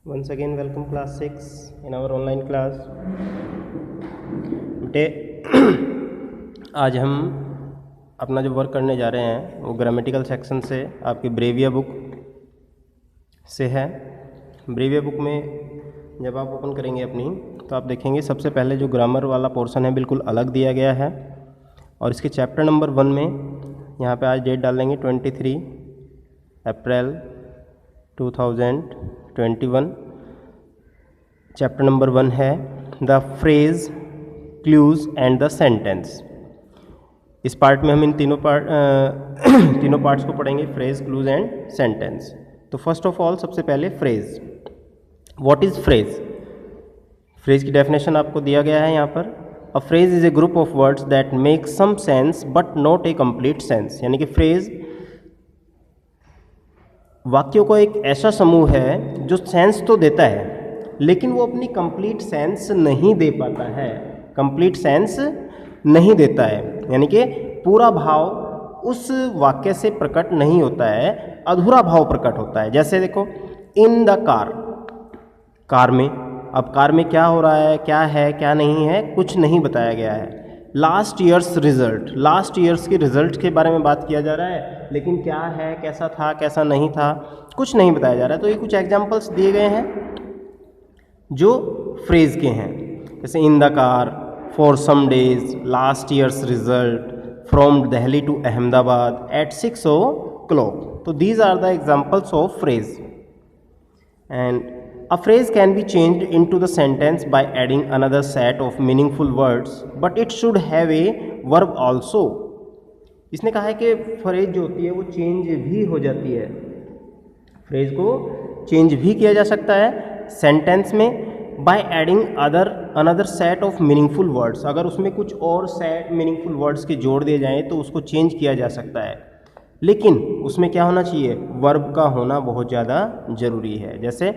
Once again, welcome class 6 in our online class. बेटे आज हम अपना जो वर्क करने जा रहे हैं वो ग्रामेटिकल सेक्शन से आपकी ब्रेविया बुक से है। ब्रेविया बुक में जब आप ओपन करेंगे अपनी तो आप देखेंगे सबसे पहले जो ग्रामर वाला पोर्शन है बिल्कुल अलग दिया गया है और इसके चैप्टर नंबर 1 में यहाँ पे आज डेट डालेंगे 23 अप्रैल 2021। चैप्टर नंबर 1 है the phrase, clause and the sentence. इस पार्ट में हम इन तीनों पार्ट्स को पढ़ेंगे, फ्रेज, क्लूज एंड सेंटेंस। तो फर्स्ट ऑफ ऑल सबसे पहले phrase. What is phrase? Phrase की डेफिनेशन आपको दिया गया है यहाँ पर। A phrase is a group of words that make some sense but not a complete sense. यानी कि फ्रेज वाक्यों का एक ऐसा समूह है जो सेंस तो देता है लेकिन वो अपनी कंप्लीट सेंस नहीं दे पाता है, कंप्लीट सेंस नहीं देता है। यानी कि पूरा भाव उस वाक्य से प्रकट नहीं होता है, अधूरा भाव प्रकट होता है। जैसे देखो, इन द कार, कार में, अब कार में क्या हो रहा है, क्या है, क्या नहीं है, कुछ नहीं बताया गया है। Last years result, last years के रिजल्ट के बारे में बात किया जा रहा है लेकिन क्या है, कैसा था, कैसा नहीं था, कुछ नहीं बताया जा रहा है। तो ये कुछ एग्जाम्पल्स दिए गए हैं जो फ्रेज के हैं, जैसे in the car, for some days, last years result, from Delhi to Ahmedabad at 6 o'clock। तो these are the examples of phrase. And a phrase can be changed into the sentence by adding another set of meaningful words, but it should have a verb also। इसने कहा है कि phrase जो होती है वो change भी हो जाती है, फ्रेज को चेंज भी किया जा सकता है सेंटेंस में by adding another set of meaningful words। अगर उसमें कुछ और सेट मीनिंगफुल वर्ड्स के जोड़ दिए जाएँ तो उसको चेंज किया जा सकता है, लेकिन उसमें क्या होना चाहिए, वर्ब का होना बहुत ज़्यादा ज़रूरी है। जैसे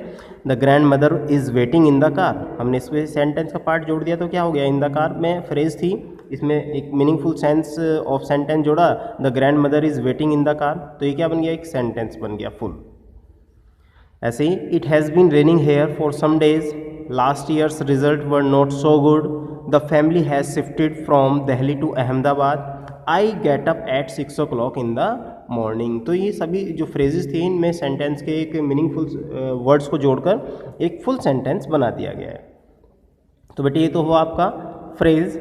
the grand mother is waiting in the car, हमने इसमें सेंटेंस का पार्ट जोड़ दिया तो क्या हो गया, इन द कार में फ्रेज थी, इसमें एक मीनिंगफुल सेंस ऑफ सेंटेंस जोड़ा, the grand mother is waiting in the car, तो ये क्या बन गया, एक सेंटेंस बन गया फुल। ऐसे ही it has been raining here for some days, last years result were not so good, the family has shifted from Delhi to Ahmedabad, I get up at 6 o'clock in the morning. तो ये सभी जो phrases थे इनमें sentence के एक meaningful words को जोड़कर एक फुल सेंटेंस बना दिया गया है। तो बेटे ये तो हुआ आपका फ्रेज।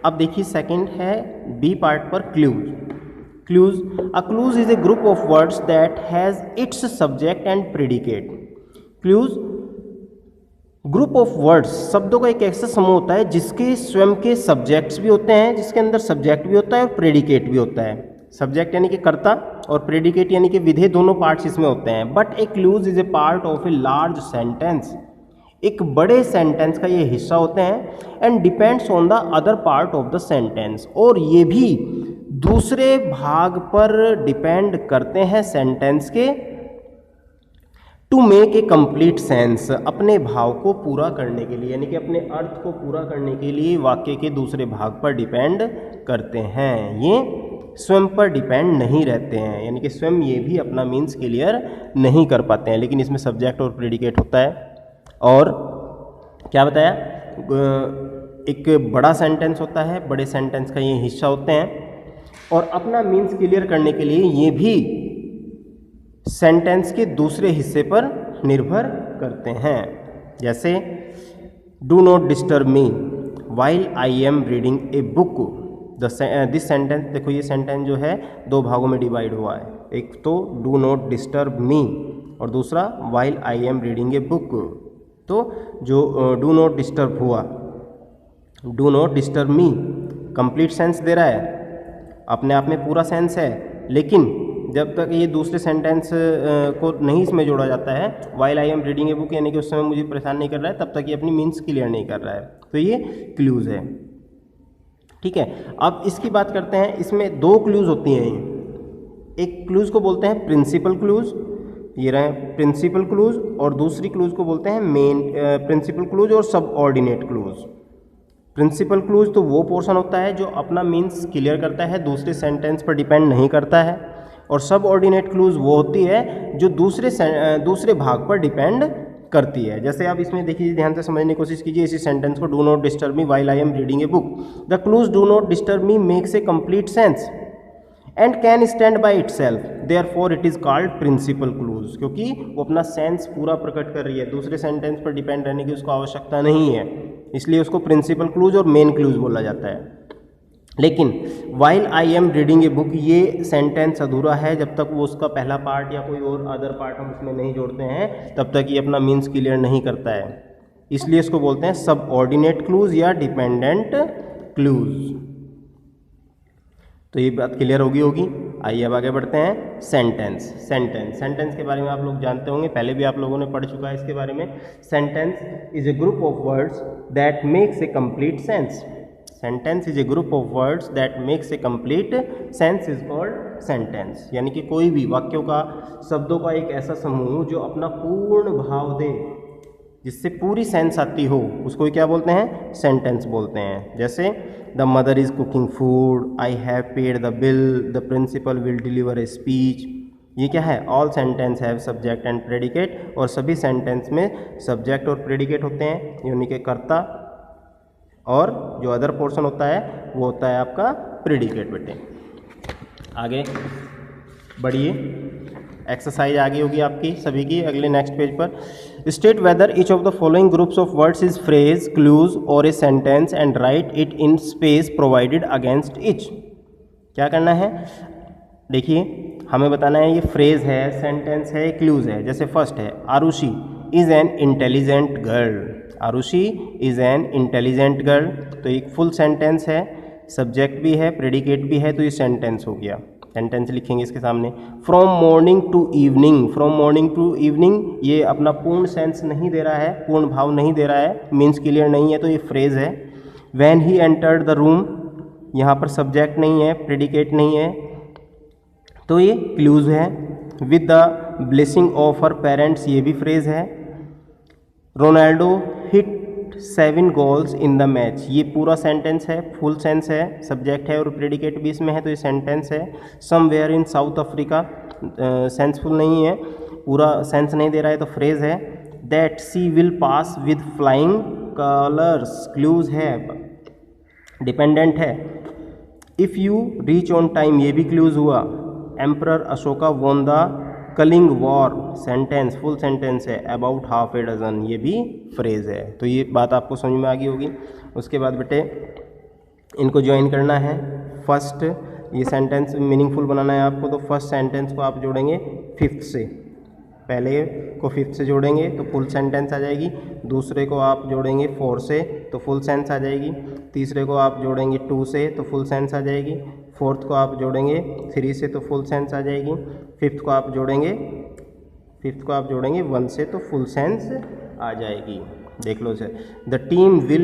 अब देखिए सेकंड है बी पार्ट पर clues. Clues, a clues is a group of words that has its subject and predicate. Clues group of words, शब्दों का एक ऐसा समूह होता है जिसके स्वयं के सब्जेक्ट्स भी होते हैं, जिसके अंदर सब्जेक्ट भी होता है और प्रेडिकेट भी होता है। सब्जेक्ट यानी कि कर्ता और प्रेडिकेट यानी कि विधेय, दोनों पार्ट्स इसमें होते हैं। But A clues is a part of a large sentence, एक बड़े सेंटेंस का ये हिस्सा होते हैं। And depends on the other part of the sentence, और ये भी दूसरे भाग पर डिपेंड करते हैं सेंटेंस के, to make a complete sense, अपने भाव को पूरा करने के लिए, यानी कि अपने अर्थ को पूरा करने के लिए वाक्य के दूसरे भाग पर डिपेंड करते हैं। ये स्वयं पर डिपेंड नहीं रहते हैं, यानी कि स्वयं ये भी अपना मीन्स क्लियर नहीं कर पाते हैं, लेकिन इसमें सब्जेक्ट और प्रेडिकेट होता है। और क्या बताया, एक बड़ा सेंटेंस होता है, बड़े सेंटेंस का ये हिस्सा होते हैं, और अपना मीन्स क्लियर करने के लिए ये भी सेंटेंस के दूसरे हिस्से पर निर्भर करते हैं। जैसे do not disturb me while I am reading a book. This sentence, देखो ये सेंटेंस जो है दो भागों में डिवाइड हुआ है, एक तो डू नॉट डिस्टर्ब मी और दूसरा while I am reading a book. तो जो डू नॉट डिस्टर्ब हुआ, do not disturb me complete sense दे रहा है, अपने आप में पूरा सेंस है, लेकिन जब तक ये दूसरे सेंटेंस को नहीं इसमें जोड़ा जाता है, while I am reading a book, यानी कि उस समय मुझे परेशान नहीं कर रहा है, तब तक ये अपनी मीन्स क्लियर नहीं कर रहा है। तो ये क्लूज है, ठीक है। अब इसकी बात करते हैं, इसमें दो क्लूज होती हैं। एक क्लूज को बोलते हैं प्रिंसिपल क्लूज, ये रहे प्रिंसिपल क्लूज, और दूसरी क्लूज को बोलते हैं मेन प्रिंसिपल क्लूज और सबऑर्डिनेट क्लूज। प्रिंसिपल क्लूज तो वो पोर्शन होता है जो अपना मीन्स क्लियर करता है, दूसरे सेंटेंस पर डिपेंड नहीं करता है, और सबऑर्डिनेट क्लूज वो होती है जो दूसरे भाग पर डिपेंड करती है। जैसे आप इसमें देखिए, ध्यान से समझने की कोशिश कीजिए इसी सेंटेंस को, do not disturb me while I am reading a book, the clause do not disturb me makes a complete sense and can stand by itself, therefore it is called principal clause, क्योंकि वो अपना sense पूरा प्रकट कर रही है, दूसरे sentence पर डिपेंड रहने की उसको आवश्यकता नहीं है, इसलिए उसको प्रिंसिपल क्लूज और मेन क्लूज बोला जाता है। लेकिन while I am reading a book, ये सेंटेंस अधूरा है जब तक वो उसका पहला पार्ट या कोई और अदर पार्ट हम उसमें नहीं जोड़ते हैं, तब तक ये अपना मीन्स क्लियर नहीं करता है, इसलिए इसको बोलते हैं सबऑर्डिनेट क्लूज या डिपेंडेंट क्लूज। तो ये बात क्लियर होगी। आइए अब आगे बढ़ते हैं। सेंटेंस के बारे में आप लोग जानते होंगे, पहले भी आप लोगों ने पढ़ चुका है इसके बारे में। Sentence is a group of words that makes a complete sense. Sentence is a group of words that makes a complete sense is called sentence. यानी कि कोई भी वाक्यों का, शब्दों का एक ऐसा समूह जो अपना पूर्ण भाव दे, जिससे पूरी सेंस आती हो, उसको क्या बोलते हैं? सेंटेंस बोलते हैं। जैसे the mother is cooking food, I have paid the bill, the principal will deliver a speech. ये क्या है? All sentence have subject and predicate, और सभी सेंटेंस में सब्जेक्ट और प्रेडिकेट होते हैं, यानी कि कर्ता, और जो अदर पोर्शन होता है वो होता है आपका प्रेडिकेट। बेटे आगे बढ़िए, एक्सरसाइज आगे होगी आपकी सभी की अगले नेक्स्ट पेज पर। State whether each of the following groups of words is phrase, clause और a sentence and write it in space provided against each. क्या करना है? देखिए हमें बताना है ये फ्रेज है, सेंटेंस है, क्लूज है। जैसे फर्स्ट है Arushi is an intelligent girl. Arushi is an intelligent girl, तो एक फुल सेंटेंस है, सब्जेक्ट भी है, प्रेडिकेट भी है, तो ये सेंटेंस हो गया। सेंटेंस लिखेंगे इसके सामने। From morning to evening, from morning to evening, ये अपना पूर्ण सेंस नहीं दे रहा है, पूर्ण भाव नहीं दे रहा है, मीन्स क्लियर नहीं है, तो ये फ्रेज है। When he entered the room, यहाँ पर सब्जेक्ट नहीं है, प्रेडिकेट नहीं है, तो ये क्लूज है। With the blessing of her parents, ये भी फ्रेज है। Ronaldo hit 7 goals in the match, ये पूरा सेंटेंस है, फुल सेंस है, सब्जेक्ट है और प्रेडिकेट भी इसमें है, तो ये सेंटेंस है। Somewhere in south Africa, senseful नहीं है, पूरा सेंस नहीं दे रहा है, तो फ्रेज है। That she will pass with flying colours, clause है, डिपेंडेंट है। If you reach on time, ये भी क्लूज हुआ। Emperor Ashoka won the Kalinga war, sentence, full sentence है। अबाउट हाफ ए डजन, ये भी फ्रेज है। तो ये बात आपको समझ में आ गई होगी। उसके बाद बेटे इनको ज्वाइन करना है। फर्स्ट, ये सेंटेंस मीनिंगफुल बनाना है आपको, तो फर्स्ट सेंटेंस को आप जोड़ेंगे फिफ्थ से, पहले को फिफ्थ से जोड़ेंगे तो फुल सेंटेंस आ जाएगी। दूसरे को आप जोड़ेंगे 4 से तो फुल सेंस आ जाएगी। तीसरे को आप जोड़ेंगे 2 से तो फुल सेंस आ जाएगी। फोर्थ को आप जोड़ेंगे 3 से तो फुल सेंस आ जाएगी। फिफ्थ को आप जोड़ेंगे 1 से तो फुल सेंस आ जाएगी। देख लो sir, the team will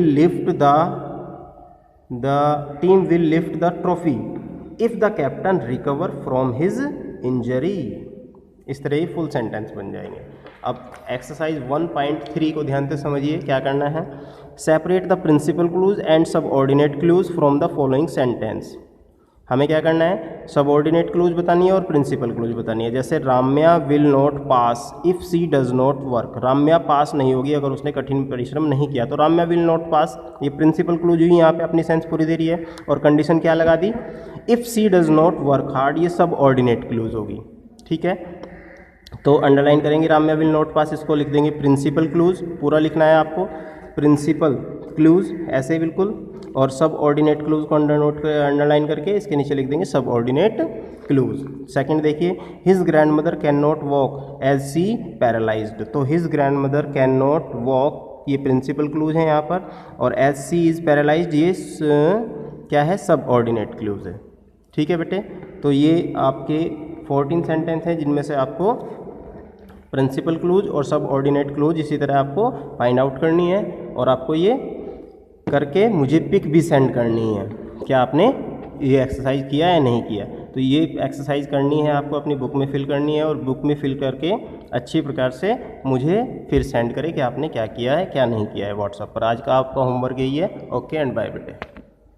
lift the trophy if the captain recover from his injury. इस तरह ही फुल सेंटेंस बन जाएंगे। अब एक्सरसाइज 1.3 को ध्यान से समझिए, क्या करना है? Separate the principal clause and subordinate clause from the following sentence. हमें क्या करना है? सबऑर्डिनेट क्लूज बतानी है और प्रिंसिपल क्लूज बतानी है। जैसे Ramya will not pass if she does not work, Ramya pass नहीं होगी अगर उसने कठिन परिश्रम नहीं किया, तो राम्या विल नॉट पास, ये प्रिंसिपल क्लूज हुई, यहाँ पे अपनी सेंस पूरी दे रही है। और कंडीशन क्या लगा दी? If she does not work hard, ये सबऑर्डिनेट क्लूज होगी। ठीक है, तो अंडरलाइन करेंगे राम्या विल नॉट पास, इसको लिख देंगे प्रिंसिपल क्लूज, पूरा लिखना है आपको, प्रिंसिपल क्लूज ऐसे बिल्कुल, और सब ऑर्डिनेट क्लूज को अंडरलाइन करके इसके नीचे लिख देंगे सब ऑर्डिनेट क्लूज। सेकंड देखिए, his grandmother can not walk as she paralysed, तो his grandmother can not walk, ये प्रिंसिपल क्लूज है यहाँ पर, और एज सी इज पैरालाइज्ड, ये क्या है? सब ऑर्डिनेट क्लूज है। ठीक है बेटे, तो ये आपके 14 सेंटेंस हैं जिनमें से आपको प्रिंसिपल क्लूज और सब ऑर्डिनेट क्लूज इसी तरह आपको फाइंड आउट करनी है, और आपको ये करके मुझे पिक भी सेंड करनी है, क्या आपने ये एक्सरसाइज किया या नहीं किया। तो ये एक्सरसाइज करनी है आपको, अपनी बुक में फिल करनी है, और बुक में फिल करके अच्छी प्रकार से मुझे फिर सेंड करें कि आपने क्या किया है क्या नहीं किया है व्हाट्सएप पर। आज का आपका होमवर्क यही है। ओके एंड बाय बेटे।